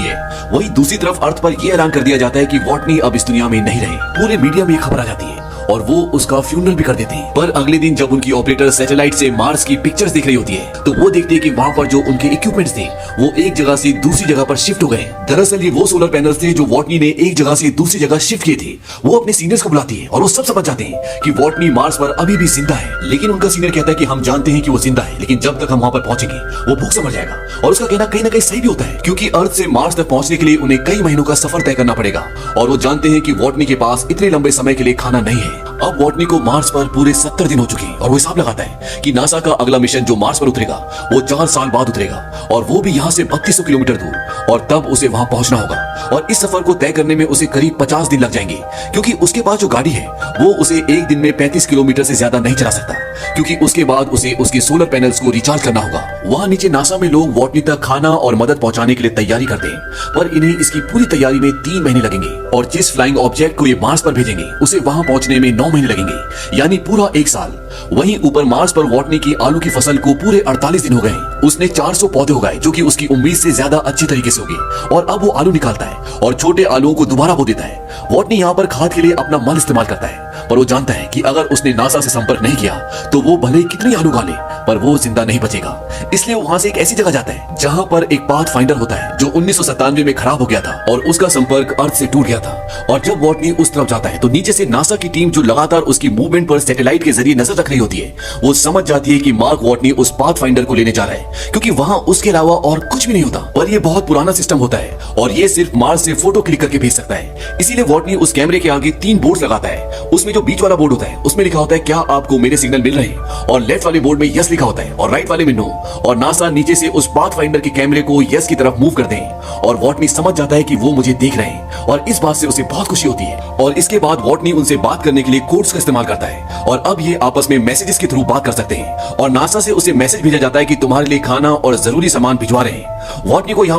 है। वहीं दूसरी तरफ अर्थ पर यह ऐलान कर दिया जाता है कि वॉटनी अब इस दुनिया में नहीं रहे। पूरे मीडिया में ये खबर आ जाती है और वो उसका फ्यूनरल भी कर देते हैं। पर अगले दिन जब उनकी ऑपरेटर सैटेलाइट से मार्स की पिक्चर्स देख रही होती है तो वो देखते हैं कि वहाँ पर जो उनके इक्विपमेंट्स थे वो एक जगह से दूसरी जगह पर शिफ्ट हो गए। दरअसल ये वो सोलर पैनल्स थे जो वॉटनी ने एक जगह से दूसरी जगह शिफ्ट किए थे। वो अपने सीनियर्स को बुलाती है और वो सब समझ जाते हैं कि वॉटनी मार्स पर अभी भी जिंदा है। लेकिन उनका सीनियर कहता है कि हम जानते हैं कि वो जिंदा है, लेकिन जब तक हम वहाँ पर पहुंचेंगे वो भूख से मर जाएगा। और उसका कहना कहीं ना कहीं सही भी होता है, क्योंकि अर्थ से मार्स तक पहुंचने के लिए उन्हें कई महीनों का सफर तय करना पड़ेगा और वो जानते हैं कि वॉटनी के पास इतने लंबे समय के लिए खाना नहीं है। अब वॉटनी को मार्स पर पूरे 70 दिन हो चुके हैं और वो हिसाब लगाता है कि नासा का अगला मिशन जो मार्स पर उतरेगा वो 4 साल बाद उतरेगा और वो भी यहाँ से 3200 किलोमीटर दूर, और तब उसे वहाँ पहुंचना होगा। और इस सफर को तय करने में उसे करीब 50 दिन लग जाएंगे, क्योंकि उसके पास जो गाड़ी है वो उसे एक दिन में 35 किलोमीटर से ज्यादा नहीं चला सकता, क्योंकि उसके बाद उसे उसके सोलर पैनल्स को रिचार्ज करना होगा। वहाँ नीचे नासा में लोग वॉटनी तक खाना और मदद पहुंचाने के लिए तैयारी करते हैं, पर इन्हें इसकी पूरी तैयारी में 3 महीने लगेंगे। और जिस फ्लाइंग ऑब्जेक्ट को ये मार्स पर भेजेंगे उसे वहाँ पहुंचने में 9 महीने लगेंगे, यानी पूरा 1 साल। वहीं ऊपर मार्स पर वॉटनी की आलू की फसल को पूरे 48 दिन हो गए। उसने 400 पौधे उगाए जो कि उसकी उम्मीद से ज्यादा अच्छी तरीके से उगे, और अब वो आलू निकालता है और छोटे आलूओं को दोबारा बो देता है। वॉटनी यहाँ पर खाद के लिए अपना मल इस्तेमाल करता है, पर वो जानता है कि अगर उसने नासा से संपर्क नहीं किया तो वो भले ही कितनी आलू उगा ले पर वो जिंदा नहीं बचेगा। इसलिए वो वहां से एक ऐसी जगह जाता है जहां पर एक पाथ फाइंडर होता है जो 1997 में खराब हो गया था और उसका संपर्क अर्थ से टूट गया था। और जब वॉटनी उस तरफ जाता है तो नीचे से नासा की टीम जो लगातार उसकी मूवमेंट पर सैटेलाइट के जरिए नजर रख रही होती है, वो समझ जाती है कि मार्क वॉटनी उस पाथ फाइंडर को लेने जा रहा है, क्योंकि वहां उसके अलावा और कुछ भी नहीं होता। पर यह बहुत पुराना सिस्टम होता है और ये सिर्फ मार्स से फोटो क्लिक करके भेज सकता है। इसीलिए वॉटनी उस कैमरे के आगे 3 बोर्ड लगाता है। उसमें जो बीच वाला बोर्ड होता है उसमें लिखा होता है क्या आपको मेरे सिग्नल मिल रहे हैं, और लेफ्ट वाले बोर्ड में यस लिखा होता है और राइट वाले में नो। और नासा नीचे से उस पाथ फाइंडर के कैमरे को यस की तरफ मूव कर दें और वॉटनी समझ जाता है कि वो मुझे देख रहे हैं, और इस बात से उसे बहुत खुशी होती है। और इसके बाद वॉटनी उनसे बात करने के लिए कोड्स का इस्तेमाल करता है और अब ये आपस में मैसेजेस के थ्रू बात कर सकते हैं। और नासा से उसे मैसेज भेजा जाता है कि तुम्हारे लिए खाना और जरूरी सामान भिजवा रहे हैं। वॉटनी को यहाँ